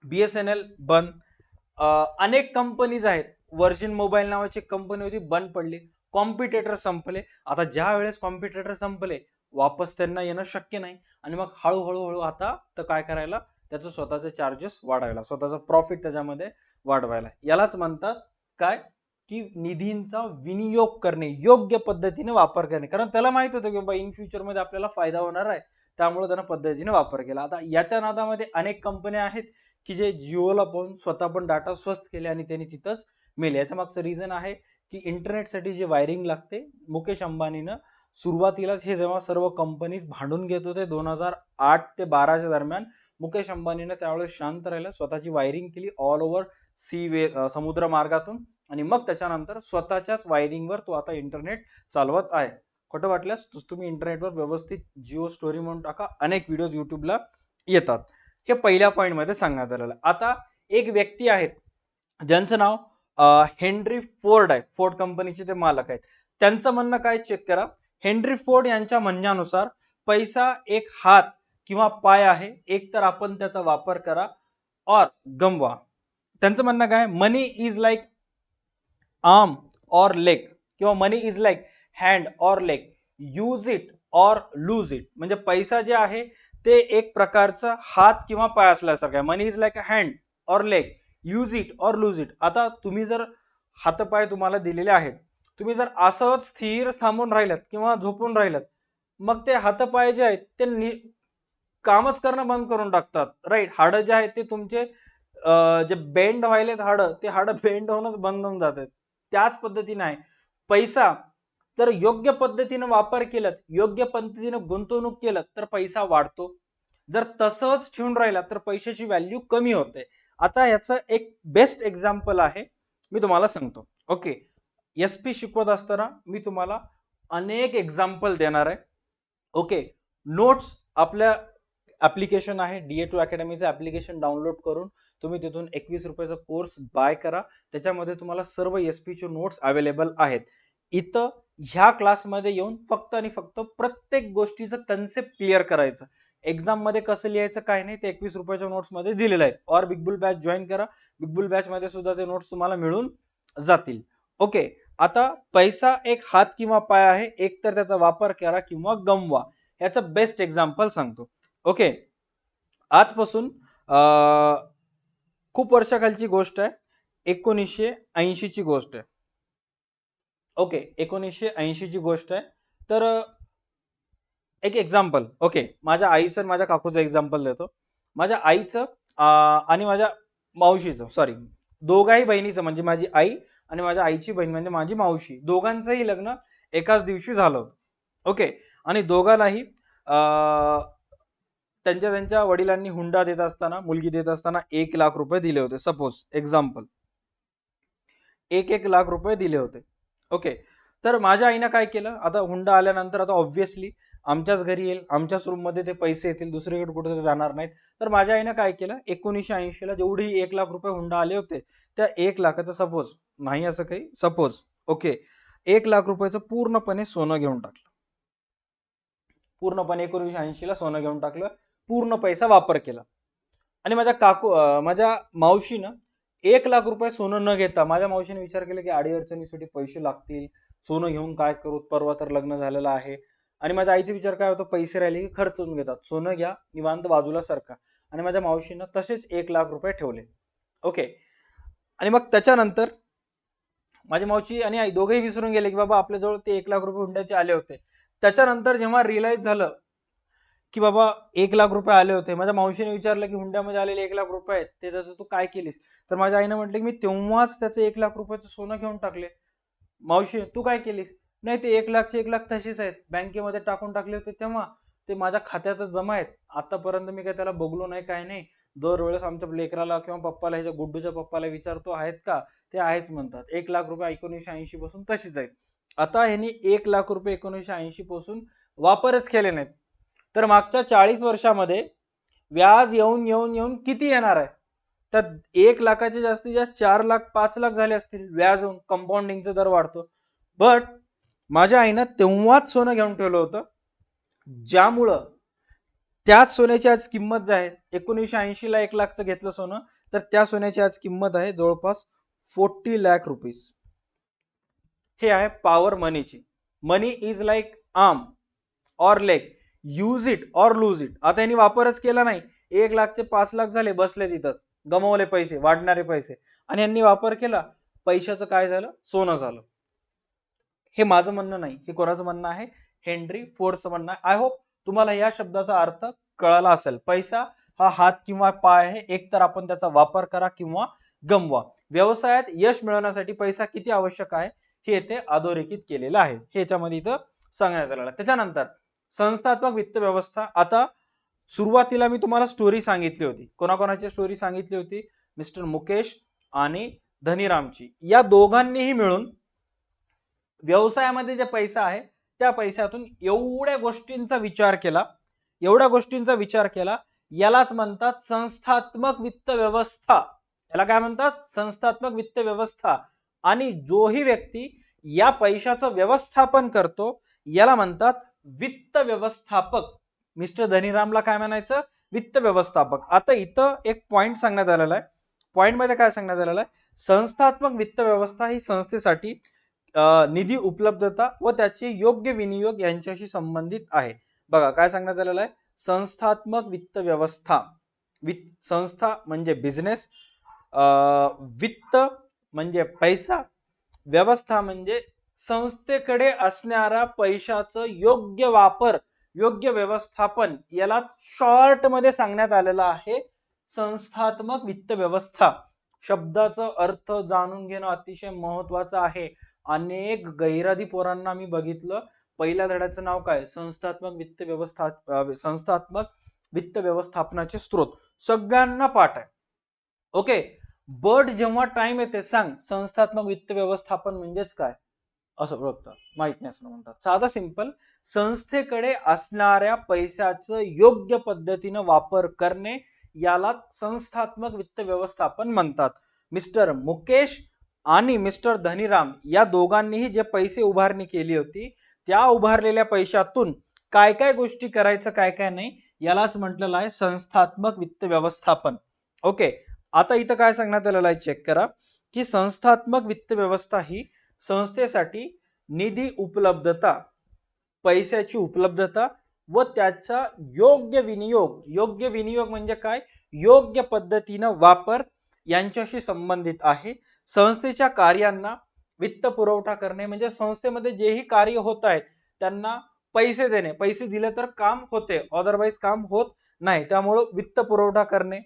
बीएसएनएल बंद, अनेक कंपनीज आहेत, वर्जिन मोबाईल नावाची कंपनी होती बंद पडली, कॉम्पिटेटर संपले. आता ज्या वेळेस कॉम्पिटेटर संपले वापस त्यांना येणं शक्य नाही आणि मग हळूहळू आता तर काय करायला, त्याचं स्वतःचे चार्जेस वाढवायला, स्वतःचा प्रॉफिट त्याच्यामध्ये वाढवायला. यालाच म्हणतात काय, की निधींचा विनियोग करणे, योग्य पद्धतीने वापर करणे. कारण त्याला माहित होतं की बाबा इन फ्युचर मध्ये आपल्याला फायदा होणार आहे, त्यामुळे त्यानं पद्धतीने वापर केला. आता याच्या नादामध्ये अनेक कंपन्या आहेत की जे जिओला पाहून स्वतः पण डाटा स्वस्त केले आणि त्यांनी तिथंच मेले. याच्या मागचं रिझन आहे की इंटरनेटसाठी जे वायरिंग लागते, मुकेश अंबानीनं सुरुवातीलाच हे जेव्हा सर्व कंपनीज भांडून घेत होते 2008 ते 12च्या दरम्यान, मुकेश अंबानीनं त्यावेळेस शांत राहिलं, स्वतःची वायरिंग केली ऑल ओव्हर समुद्र मार्गातून आणि मग त्याच्यानंतर स्वतःच्याच वायरिंगवर तो आता इंटरनेट चालवत आहे. खोटं वाटल्यास तुम्ही इंटरनेटवर व्यवस्थित जिओ स्टोरी म्हणून टाका, अनेक व्हिडिओज युट्यूबला येतात. हे पहिल्या पॉइंट मध्ये सांगण्यात आलेलं. आता एक व्यक्ती आहेत ज्यांचं नाव हेनरी फोर्ड आहे, फोर्ड कंपनीचे ते मालक आहेत. त्यांचं म्हणणं काय चेक करा. हेनरी फोर्ड यांच्या म्हणण्यानुसार पैसा एक हात किंवा पाय आहे, एक तर आपण त्याचा वापर करा और गमवा. त्यांचं म्हणणं काय, मनी इज लाईक आर्म और लेग किंवा मनी इज लाईक हँड और लेग, यूज इट और लूज इट. म्हणजे पैसा जे आहे ते एक प्रकारचा हात किंवा पाय असल्यासारखं आहे. मनी इज लाईक अ हँड और लेग, यूज इट और लूज इट. आता तुम्ही जर हातपाय तुम्हाला दिलेले आहेत, तुम्ही जर असंच स्थिर थांबून राहिलात किंवा झोपून राहिलात, मग ते हातपाय जे आहेत ते कामच करणं बंद करून टाकतात, राईट. हाडं जे आहेत ते तुमचे जे बेंड व्हायलेत हाडं, ते हाडं बेंड होऊनच बंद होऊन जातात. त्याच पद्धतीने आहे पैसा. जर योग्य पद्धतीने वापर केलात, योग्य पद्धतीने गुंतवणूक केलं तर पैसा वाढतो. जर तसंच ठेवून राहिला तर पैशाची व्हॅल्यू कमी होते. आता याचं एक बेस्ट एक्झाम्पल आहे, मी तुम्हाला सांगतो. ओके, एसपी शिकवत असताना मी तुम्हाला अनेक एक्झाम्पल देणार आहे. ओके, नोट्स आपल्या ऍप्लिकेशन आहे, DA2 अकॅडमीचं ऍप्लिकेशन डाउनलोड करून तुम्ही तिथून 21 रुपयाचा कोर्स बाय करा. त्याच्यामध्ये तुम्हाला सर्व एसपी चे नोट्स अवेलेबल आहेत. इथं ह्या क्लासमध्ये येऊन फक्त आणि फक्त प्रत्येक गोष्टीचं कन्सेप्ट क्लिअर करायचं. एक्झाम मध्ये कसं लिहायचं काय नाही ते 21 रुपयाच्या नोट्स मध्ये दिलेलं आहे. और बिग बुल बॅच जॉईन करा, बिग बुल बॅच मध्ये सुद्धा ते नोट्स तुम्हाला मिळून जातील. ओके, आता पैसा एक हात किंवा पाय आहे, एक तर त्याचा वापर करा किंवा गमवा. याचं बेस्ट एक्झाम्पल सांगतो. ओके, आजपासून खूप वर्षाखालची गोष्ट आहे, 1980 ची गोष्ट आहे. ओके, 1980 ची गोष्ट आहे. तर एक एक्झाम्पल, ओके, माझ्या आईचं आणि माझ्या काकूचं एक्झाम्पल देतो. माझ्या आईचं आणि माझ्या मावशीचं, सॉरी, दोघाही बहिणीचं, म्हणजे माझी आई आणि माझ्या आईची बहीण म्हणजे माझी मावशी, दोघांचंही लग्न एकाच दिवशी झालं होतं. ओके, आणि दोघांनाही त्यांच्या त्यांच्या वडिलांनी हुंडा देत असताना, मुलगी देत असताना 1 लाख रुपये दिले होते. सपोज एक्झाम्पल, 1 लाख रुपये दिले होते. ओके, तर माझ्या आईनं काय केलं, आता हुंडा आल्यानंतर आता ऑब्व्हियसली आमच्याच घरी येईल, आमच्याच रूम मध्ये ते पैसे येतील, दुसरीकडे कुठे जाणार नाहीत. तर माझ्या आईनं काय केलं, 1980 ला जेवढी 1 लाख रुपये हुंडा आले होते, त्या 1 लाखाचं, सपोज नाही असं काही, सपोज, ओके, 1 लाख रुपयाचं पूर्णपणे सोनं घेऊन टाकलं. पूर्णपणे 1980 ला सोनं घेऊन टाकलं, पूर्ण पैसा वापर केला. आणि माझ्या मावशीनं 1 लाख रुपये सोनं न घेता, माझ्या मावशीने विचार केला की अडीअडचणीसाठी पैसे लागतील, सोनं घेऊन काय करू, परवा तर लग्न झालेलं आहे. आणि माझ्या आईचा विचार काय होतो, पैसे राहिले की खर्चून घेतात, सोनं घ्या, निवांत बाजूला सरका. आणि माझ्या मावशीनं तसेच 1 लाख रुपये ठेवले. ओके, आणि मग त्याच्यानंतर माझी मावशी आणि आई दोघेही विसरून गेले की बाबा आपल्याजवळ ते 1 लाख रुपये हुंड्याचे आले होते. त्याच्यानंतर जेव्हा रिअलाइज झालं की बाबा 1 लाख रुपये आले होते, माझ्या मावशीने विचारलं की हुंड्यामध्ये आलेले 1 लाख रुपये आहेत, ते त्याचं तू काय केलीस? तर माझ्या आईने म्हटलं की मी तेव्हाच त्याचं 1 लाख रुपयाचं सोनं घेऊन टाकले. मावशी, तू काय केलीस? नाही, ते 1 लाखचे 1 लाख तसेच आहेत, बँकेमध्ये टाकून टाकले होते तेव्हा, ते माझ्या खात्यातच जमा आहेत, आतापर्यंत मी काय त्याला बघलो नाही, काय नाही. दरवेळेस आमच्या लेकराला किंवा पप्पाला, ह्याच्या गुड्डूच्या पप्पाला विचारतो आहेत का, ते आहेच म्हणतात. 1 लाख रुपये 1980 पासून तशीच आहेत. आता ह्यांनी 1 लाख रुपये 1980 पासून वापरच केले नाहीत. तर मागच्या 40 वर्षामध्ये व्याज येऊन येऊन येऊन किती येणार आहे? तर 1 लाखाचे जास्तीत जास्त 4 लाख 5 लाख झाले असतील व्याज येऊन, कंपाऊंडिंगचा दर वाढतो. बट माझ्या आईनं तेव्हाच सोनं घेऊन ठेवलं होतं, ज्यामुळं त्याच सोन्याची आज किंमत जी आहे, 1980 ला 1 लाखचं घेतलं सोनं, तर त्या सोन्याची आज किंमत आहे जवळपास 40 लाख रुपीज. हे आहे पॉवर मनीची. Money is like arm or leg, use it or lose it. आता यांनी वापरच केला नाही, 1 लाखचे 5 लाख झाले, बसले तिथंच, गमवले पैसे, वाढणारे पैसे. आणि यांनी वापर केला, पैशाचं काय झालं, सोनं झालं. हे माझं म्हणणं नाही, हे कोणाचं म्हणणं आहे, हेनरी फोर्डचं म्हणणं आहे. आय होप तुम्हाला या शब्दाचा अर्थ कळाला असेल. पैसा हा हात किंवा पाय आहे, एक तर आपण त्याचा वापर करा किंवा गमवा. व्यवसायात यश मिळवण्यासाठी पैसा किती आवश्यक आहे हे येथे अधोरेखित केलेलं आहे, हे याच्यामध्ये इथं सांगण्यात आलेलं आहे. त्याच्यानंतर संस्थात्मक वित्त व्यवस्था. आता सुरुवातीला मी तुम्हाला स्टोरी सांगितली होती, कोणाकोणाची स्टोरी सांगितली होती, मिस्टर मुकेश आणि धनीरामची. या दोघांनीही मिळून व्यवसायामध्ये जे पैसा आहे त्या पैशातून एवढ्या गोष्टींचा विचार केला, यालाच म्हणतात संस्थात्मक वित्त व्यवस्था. याला काय म्हणतात, संस्थात्मक वित्त व्यवस्था. आणि जोही व्यक्ती या पैशाचं व्यवस्थापन करतो याला म्हणतात वित्त व्यवस्थापक. मिस्टर धनीरामला काय म्हणायचं, वित्त व्यवस्थापक. आता इथं एक पॉइंट सांगण्यात आलेला आहे. पॉइंट मध्ये काय सांगण्यात आलेलं आहे, संस्थात्मक वित्त व्यवस्था ही संस्थेसाठी निधी उपलब्धता व त्याचे योग्य विनियोग यांच्याशी संबंधित आहे. बघा काय सांगण्यात आलेलं आहे, संस्थात्मक वित्त व्यवस्था. संस्था म्हणजे बिझनेस, वित्त म्हणजे पैसा, व्यवस्था म्हणजे संस्थेकडे असणारा पैशाचं योग्य वापर, योग्य व्यवस्थापन, याला शॉर्ट मध्ये सांगण्यात आलेलं आहे संस्थात्मक वित्त व्यवस्था. शब्दाचा अर्थ जाणून घेणं अतिशय महत्वाचं आहे. अनेक गैरादी पोरांना मी बघितलं, पहिल्या धड्याचं नाव काय, संस्थात्मक वित्त व्यवस्थापनाचे स्त्रोत, सगळ्यांना पाठ आहे. ओके, बट जेव्हा टाइम येते, सांग संस्थात्मक वित्त व्यवस्थापन म्हणजेच काय, असं ओळखतात, माहित नाही असं म्हणतात. साधा सिंपल, संस्थेकडे असणाऱ्या पैशाचं योग्य पद्धतीनं वापर करणे याला संस्थात्मक वित्त व्यवस्थापन म्हणतात. मिस्टर मुकेश आणि मिस्टर धनीराम या दोघांनीही जे पैसे उभारणी केली होती, त्या उभारलेल्या पैशातून काय काय गोष्टी करायचं, काय काय नाही, यालाच म्हटलेलं आहे संस्थात्मक वित्त व्यवस्थापन. ओके, आता इथं काय सांगण्यात आलेलं आहे, चेक करा की संस्थात्मक वित्त व्यवस्था ही संस्थेसाठी निधी उपलब्धता, पैशाची उपलब्धता व त्याचा योग्य विनियोग, योग्य विनियोग म्हणजे काय, योग्य पद्धतीनं वापर यांच्याशी संबंधित आहे. संस्थेच्या कार्यांना वित्त पुरवठा करणे म्हणजे संस्थेमध्ये जेही कार्य होत आहेत त्यांना पैसे देणे, पैसे दिले तर काम होते, अदरवाइज काम होत नाही, त्यामुळे वित्त पुरवठा करणे.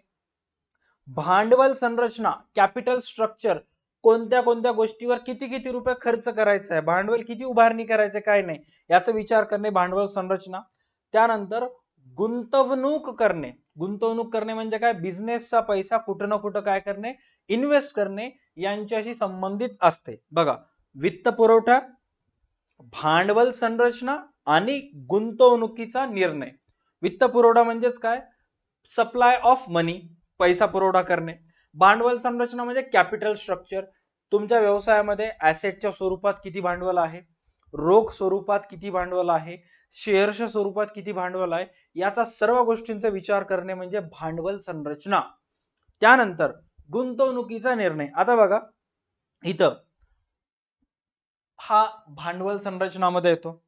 भांडवल संरचना, कॅपिटल स्ट्रक्चर, कोणत्या कोणत्या गोष्टीवर किती किती रुपये खर्च करायचा आहे, भांडवल किती उभारणी करायचे काय नाही याचा विचार करणे भांडवल संरचना. त्यानंतर गुंतवणूक करणे, गुंतवणूक करणे म्हणजे काय, बिझनेसचा पैसा कुठं ना कुठं काय करणे, इन्व्हेस्ट करणे यांच्याशी संबंधित असते. बघा, वित्त पुरवठा, भांडवल संरचना आणि गुंतवणुकीचा निर्णय. वित्त पुरवठा म्हणजेच काय, सप्लाय ऑफ मनी, पैसा पुरवठा करणे. भांडवल संरचना म्हणजे कॅपिटल स्ट्रक्चर, तुमच्या व्यवसायामध्ये ऍसेटच्या स्वरूपात किती भांडवल आहे, रोख स्वरूपात किती भांडवल आहे, शेअर्सच्या स्वरूपात किती भांडवल आहे, याचा सर्व गोष्टींचा विचार करणे म्हणजे भांडवल संरचना. त्यानंतर गुंतवणुकीचा निर्णय. आता बघा इथं हा भांडवल संरचनामध्ये येतो,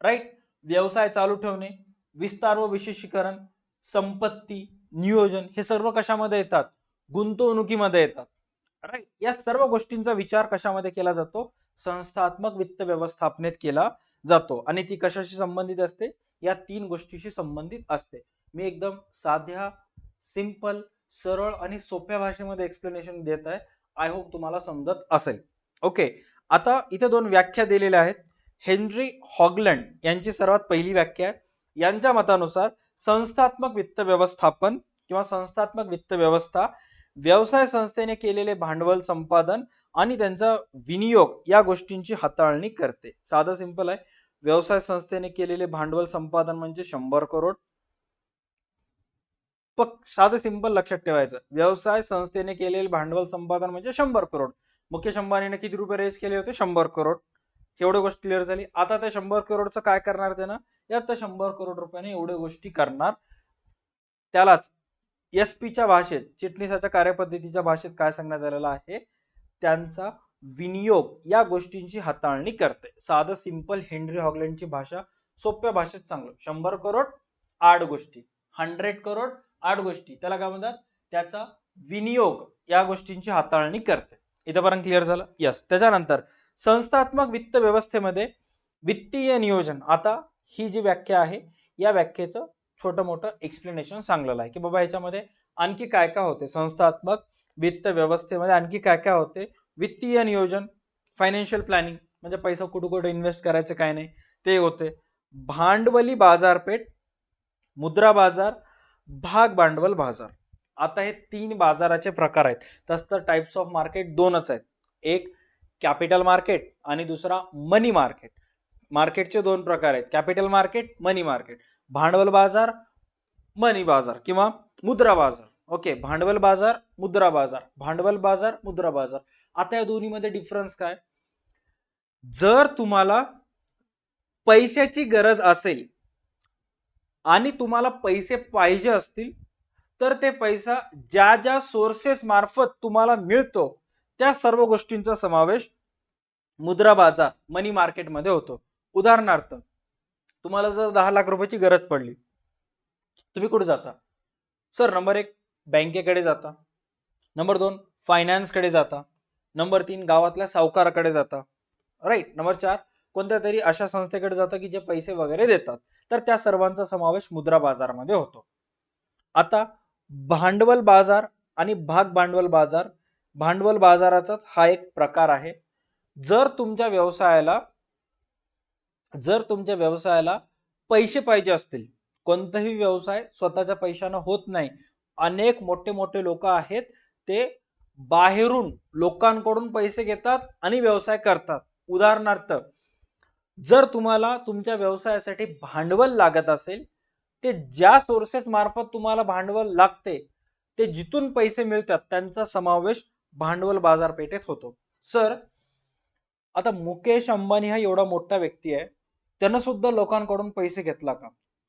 राईट. व्यवसाय चालू ठेवणे, विस्तार व विशेषीकरण, संपत्ती नियोजन, हे सर्व कशामध्ये येतात, गुंतवणुकीमध्ये येतात, राईट. या सर्व गोष्टींचा विचार कशामध्ये केला जातो, संस्थात्मक वित्त व्यवस्थापनेत केला जातो. आणि ती कशाशी संबंधित असते, या तीन गोष्टीशी संबंधित असते. मी एकदम साध्या, सिंपल, सरळ आणि सोप्या भाषेमध्ये एक्सप्लेनेशन देत आहे. आय होप तुम्हाला समजत असेल. ओके, आता इथे दोन व्याख्या दिलेल्या आहेत. हेनरी हॉगलंड यांची सर्वात पहिली व्याख्या आहे. यांच्या मतानुसार संस्थात्मक वित्त व्यवस्थापन किंवा संस्थात्मक वित्त व्यवस्था व्यवसाय संस्थेने केलेले भांडवल संपादन आणि त्यांचा विनियोग या गोष्टींची हाताळणी करते. साधं सिंपल आहे. व्यवसाय संस्थेने केलेले भांडवल संपादन म्हणजे 100 करोड. साधं सिंपल लक्षात ठेवायचं, व्यवसाय संस्थेने केलेले भांडवल संपादन म्हणजे 100 करोड. मुकेश अंबानीने किती रुपये रेज केले होते, 100 करोड. एवढी गोष्ट क्लिअर झाली. आता त्या 100 करोडचं काय करणार त्यानं, या त्या 100 करोड रुपयाने एवढ्या गोष्टी करणार. त्यालाच SP च्या भाषेत, चिटणीसाच्या कार्यपद्धतीच्या भाषेत काय सांगण्यात आलेलं आहे, त्यांचा विनियोग या गोष्टींची हाताळणी करते. साधं सिंपल हेनरी हॉगलंडची भाषा सोप्या भाषेत सांगलो, 100 करोड 8 गोष्टी, 100 करोड 8 गोष्टी, त्याला काय म्हणतात, त्याचा विनियोग या गोष्टींची हाताळणी करते. इथपर्यंत क्लिअर झालं. यस. त्याच्यानंतर संस्थात्मक वित्त व्यवस्थेमध्ये वित्तीय नियोजन. आता ही जी व्याख्या आहे या व्याख्येचं छोटं मोठं एक्सप्लेनेशन सांगलेलं आहे की बाबा ह्याच्यामध्ये आणखी काय काय होते, संस्थात्मक वित्त व्यवस्थेमध्ये आणखी काय काय होते. वित्तीय नियोजन, फायनान्शियल प्लॅनिंग म्हणजे पैसा कुठे कुठे इन्व्हेस्ट करायचं काय नाही ते होते. भांडवली बाजारपेठ, मुद्रा बाजार, भाग भांडवल बाजार. आता हे तीन बाजाराचे प्रकार आहेत. तसं टाइप्स ऑफ मार्केट दोनच आहेत, एक कॅपिटल मार्केट आणि दुसरा मनी मार्केट. मार्केटचे दोन प्रकार आहेत, कॅपिटल मार्केट, मनी मार्केट. भांडवल बाजार, मनी बाजार किंवा मुद्रा बाजार. ओके, भांडवल बाजार, मुद्रा बाजार, भांडवल बाजार, मुद्रा बाजार. आता या दोन्ही मध्ये डिफरन्स काय, जर तुम्हाला पैशाची गरज असेल आणि तुम्हाला पैसे पाहिजे असतील तर ते पैसा ज्या ज्या सोर्सेस मार्फत तुम्हाला मिळतो त्या सर्व गोष्टींचा समावेश मुद्रा बाजार, मनी मार्केट मध्ये होतो. उदाहरणार्थ, तुम्हाला जर 10 लाख रुपयाची गरज पडली, तुम्ही कुठे जाता, सर नंबर 1 बँकेकडे जाता, नंबर 2 फायनान्स कडे जाता, नंबर 3 गावातल्या सावकाराकडे जाता, राईट. नंबर 4 कोणत्या तरी अशा संस्थेकडे जाता की जे पैसे वगैरे देतात. तर त्या सर्वांचा समावेश मुद्रा बाजारामध्ये होतो. आता भांडवल बाजार आणि भाग भांडवल बाजार, भांडवल बाजाराचाच हा एक प्रकार आहे. जर तुमच्या व्यवसायाला पैसे पाहिजे असतील, कोणताही व्यवसाय स्वतःच्या पैशाने होत नाही, अनेक मोठे मोठे लोक आहेत ते बाहेरून लोकांकडून पैसे घेतात आणि व्यवसाय करतात. उदाहरणार्थ, जर तुम्हाला तुमच्या व्यवसायासाठी भांडवल लागत असेल, ते ज्या सोर्सेस मार्फत तुम्हाला भांडवल लागते ते जिथून पैसे मिळतात त्यांचा समावेश भांडवल बाजारपेठेत होतो. सर आता मुकेश अंबानी हा एवढा मोठा व्यक्ती आहे, त्यानं सुद्धा लोकांकडून पैसे घेतला का?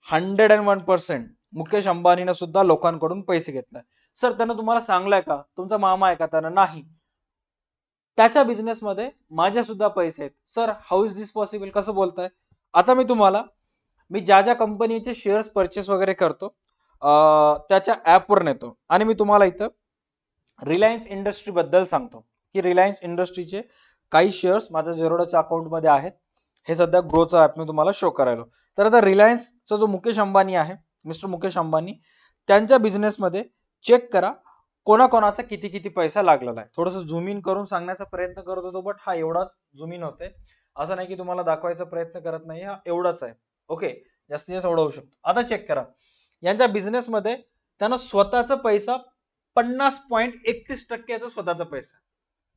101% मुकेश अंबानीने सुद्धा लोकांकडून पैसे घेतलाय. सर त्यानं तुम्हाला सांगलाय का, तुमचा मामा आहे का? त्यानं नाही. त्याच्या बिझनेसमध्ये माझ्या सुद्धा पैसे आहेत. Sir how is this possible, कसं बोलताय? आता मी ज्या ज्या कंपनीचे शेअर्स परचेस वगैरे करतो त्याच्या ऍपवर नेतो आणि मी तुम्हाला इथं रिलायन्स इंडस्ट्री बद्दल सांगतो की रिलायन्स इंडस्ट्रीचे काही शेअर्स माझ्या झेरोडाच्या अकाउंटमध्ये आहेत. हे सध्या ग्रोचा ऍप मी तुम्हाला शो करायला. तर आता रिलायन्सचा जो मुकेश अंबानी आहे, मिस्टर मुकेश अंबानी, त्यांच्या बिझनेसमध्ये चेक करा कोणाकोणाचा किती किती पैसा लागलेला आहे. थोडंसं झूम इन करून सांगण्याचा प्रयत्न करत होतो, बट हा एवढाच झूम इन होते. असं नाही की तुम्हाला दाखवायचा प्रयत्न करत नाही, हा एवढाच आहे. ओके, जास्तीत जास्त एवढा होऊ शकतो. आता चेक करा यांच्या बिझनेसमध्ये त्यांना स्वतःचा पैसा 50.31% स्वतःचा पैसा,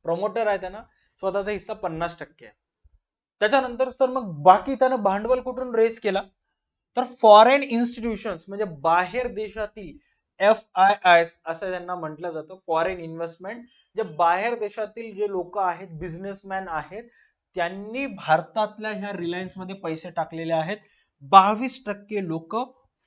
प्रमोटर आहे त्यांना स्वतःचा हिस्सा 50% आहे. त्याच्यानंतर तर मग बाकी त्यानं भांडवल कुठून रेस केला, तर फॉरेन इन्स्टिट्यूशन्स म्हणजे बाहेर देशातील FIIs असं त्यांना म्हटलं जातं, फॉरेन इन्व्हेस्टमेंट, जे बाहेर देशातील जे लोक आहेत, बिझनेसमॅन आहेत, त्यांनी भारतातल्या ह्या रिलायन्स मध्ये पैसे टाकलेले आहेत. 22% लोक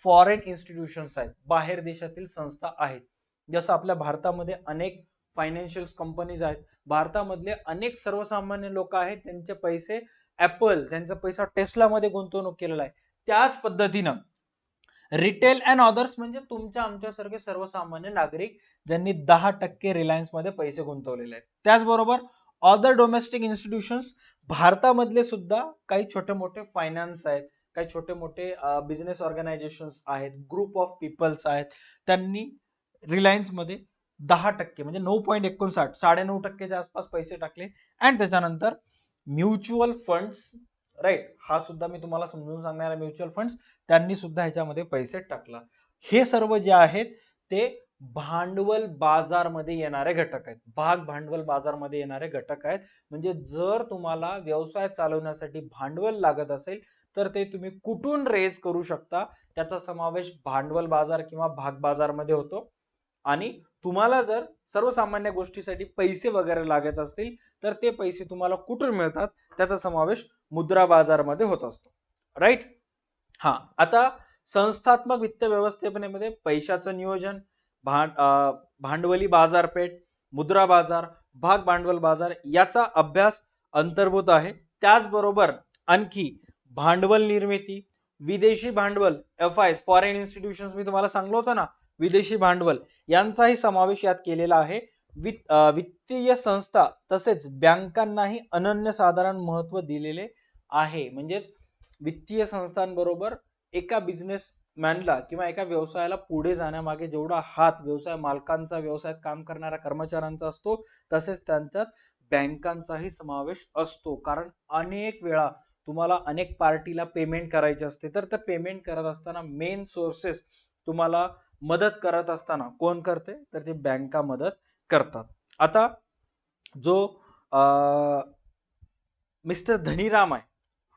फॉरेन इन्स्टिट्यूशन्स आहेत, बाहेर देशातील संस्था आहेत. जसं आपल्या भारतामध्ये अनेक फायनान्शियल कंपनीज आहेत, भारतामधले अनेक सर्वसामान्य लोक आहेत, त्यांचे पैसे ऍपल, त्यांचा पैसा टेस्ला मध्ये गुंतवणूक केलेला आहे. त्याच पद्धतीनं रिटेल अँड अदर्स म्हणजे तुमच्या आमच्यासारखे सर्वसामान्य नागरिक ज्यांनी 10% रिलायन्स मध्ये पैसे गुंतवलेले आहेत. त्याचबरोबर अदर डोमेस्टिक इन्स्टिट्यूशन्स, भारतामधले सुद्धा काही छोटे मोठे फायनान्स आहेत, काही छोटे मोठे बिझनेस ऑर्गनायझेशन्स आहेत, ग्रुप ऑफ पीपल्स आहेत, त्यांनी रिलायन्स मध्ये 10% म्हणजे 9.59 9.5%च्या आसपास पैसे टाकले. अँड त्याच्यानंतर म्युच्युअल फंड्स, राईट, हा सुद्धा मी तुम्हाला समजून सांगणार, म्युच्युअल फंड्स त्यांनी सुद्धा ह्याच्यामध्ये पैसे टाकला. हे सर्व जे आहेत ते भांडवल बाजारमध्ये येणारे घटक आहेत, भाग भांडवल बाजारमध्ये येणारे घटक आहेत. म्हणजे जर तुम्हाला व्यवसाय चालवण्यासाठी भांडवल लागत असेल तर ते तुम्ही कुठून रेज करू शकता, त्याचा समावेश भांडवल बाजार किंवा भाग बाजारमध्ये होतो. आणि तुम्हाला जर सर्वसामान्य गोष्टीसाठी पैसे वगैरे लागत असतील तर ते पैसे तुम्हाला कुठून मिळतात, त्याचा समावेश मुद्रा बाजारमध्ये होत असतो. राईट. हा, आता संस्थात्मक वित्त व्यवस्थापनेमध्ये पैशाचं नियोजन, भांडवली बाजारपेठ, मुद्रा बाजार, भाग भांडवल बाजार याचा अभ्यास अंतर्भूत आहे. त्याचबरोबर आणखी भांडवल निर्मिती, विदेशी भांडवल, FI फॉरेन इन्स्टिट्यूशन्स मी तुम्हाला सांगलो होतं ना, विदेशी भांडवल यांचाही समावेश यात केलेला आहे. वित्तीय संस्था तसेच बँकांनाही अनन्यसाधारण महत्व दिलेले आहे. म्हणजेच वित्तीय संस्थांबरोबर एका बिझनेसमॅनला किंवा एका व्यवसायाला पुढे जाण्यामागे जेवढा हात व्यवसाय मालकांचा, व्यवसायात काम करणाऱ्या कर्मचाऱ्यांचा असतो, तसेच त्यांच्यात बँकांचाही समावेश असतो. कारण अनेक वेळा तुम्हाला अनेक पार्टीला पेमेंट करायचे असते, तर ते पेमेंट करत असताना मेन सोर्सेस तुम्हाला मदत करत असताना कोण करते, तर ते बँका मदत करतात. आता जो मिस्टर धनीराम आहे,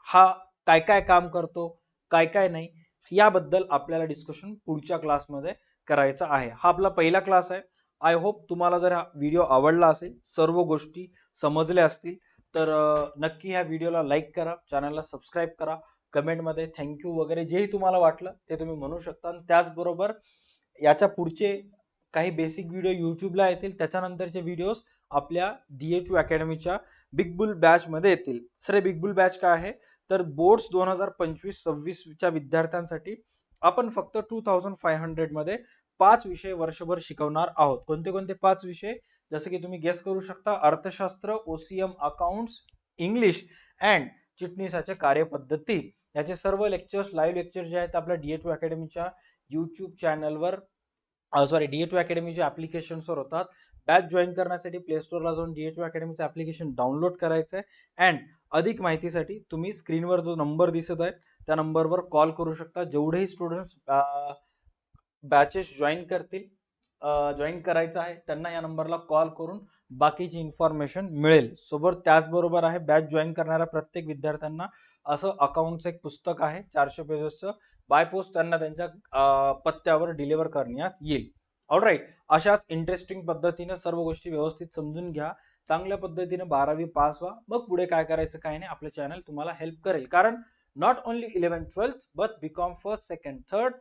हा काय काय काम करतो, काय काय नाही, याबद्दल आपल्याला डिस्कशन पुढच्या क्लासमध्ये करायचं आहे. हा आपला पहिला क्लास आहे. आय होप तुम्हाला जर हा व्हिडिओ आवडला असेल, सर्व गोष्टी समजल्या असतील, तर नक्की ह्या व्हिडिओला लाईक करा, चॅनलला सबस्क्राईब करा, कमेंटमध्ये थँक्यू वगैरे जेही तुम्हाला वाटलं ते तुम्ही म्हणू शकता. आणि त्याचबरोबर याच्या पुढचे काही बेसिक व्हिडिओ युट्यूबला येतील, त्याच्यानंतरचे व्हिडिओज आपल्या DHU अकॅडमीच्या बिग बुल बॅच मध्ये येतील. सर बिग बुल बॅच काय आहे, तर बोर्ड्स 2025-26 च्या विद्यार्थ्यांसाठी आपण फक्त 2500 मध्ये 5 विषय वर्षभर शिकवणार आहोत. कोणते कोणते 5 विषय, जसे की तुम्ही गेस करू शकता, अर्थशास्त्र, OCM, अकाउंट्स, इंग्लिश अँड चिटणीसाचे कार्यपद्धती. याचे सर्व लेक्चर्स, लाईव्ह लेक्चर्स जे आहेत आपल्या DHU अकॅडमीच्या युट्यूब चॅनलवर, DHU अकॅडमीच्या ऍप्लिकेशन्सवर होतात. बॅच जॉईन करण्यासाठी प्ले स्टोअरला जाऊन DHU अकॅडमीचं ऍप्लिकेशन डाउनलोड करायचं आहे. अँड अधिक माहितीसाठी तुम्ही स्क्रीनवर जो नंबर दिसत आहे त्या नंबरवर कॉल करू शकता. जेवढेही स्टुडंट्स बॅचेस जॉईन करतील, जॉईन करायचं आहे, त्यांना या नंबरला कॉल करून बाकीची इन्फॉर्मेशन मिळेल. सोबत त्याचबरोबर आहे, बॅच जॉईन करणाऱ्या प्रत्येक विद्यार्थ्यांना असं अकाउंटचं एक पुस्तक आहे 400 पेजेसचं, बाय पोस्ट त्यांना त्यांच्या पत्त्यावर डिलिव्हर करण्यात येईल. ऑलराईट, अशाच इंटरेस्टिंग पद्धतीने सर्व गोष्टी व्यवस्थित समजून घ्या, चांगल्या पद्धतीने 12वी पास व्हा, मग पुढे काय करायचं काय नाही आपलं चॅनल तुम्हाला हेल्प करेल. कारण not only 11th 12th but BCom first second third,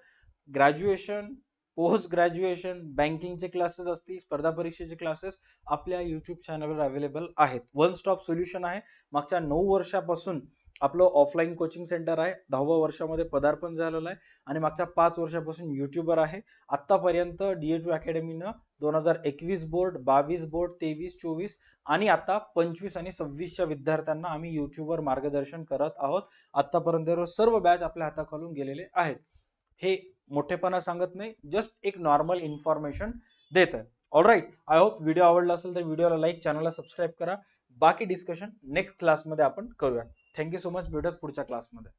graduation, post graduation, बँकिंगचे क्लासेस असतील, स्पर्धा परीक्षेचे क्लासेस आपल्या युट्यूब चॅनलवर अवेलेबल आहेत. वन स्टॉप सोल्युशन आहे. मागच्या 9 वर्षापासून आपलं ऑफलाईन कोचिंग सेंटर आहे. 10व्या वर्षामध्ये पदार्पण झालेलं आहे आणि मागच्या 5 वर्षापासून युट्यूबर आहे. आतापर्यंत DA2 अकॅडमीनं 2021 बोर्ड, 22 बोर्ड, 23, 24 आणि आता 25 आणि 26च्या विद्यार्थ्यांना आम्ही युट्यूबवर मार्गदर्शन करत आहोत. आतापर्यंत सर्व बॅच आपल्या हाताखालून गेलेले आहेत. हे मोठेपणा सांगत नाही, जस्ट एक नॉर्मल इन्फॉर्मेशन देत आहे. ऑलराईट, आय होप व्हिडिओ आवडला असेल तर व्हिडिओला लाईक, चॅनलला सबस्क्राईब करा. बाकी डिस्कशन नेक्स्ट क्लासमध्ये आपण करूया. Thank you so much. भेटूयात पुढच्या क्लासमध्ये.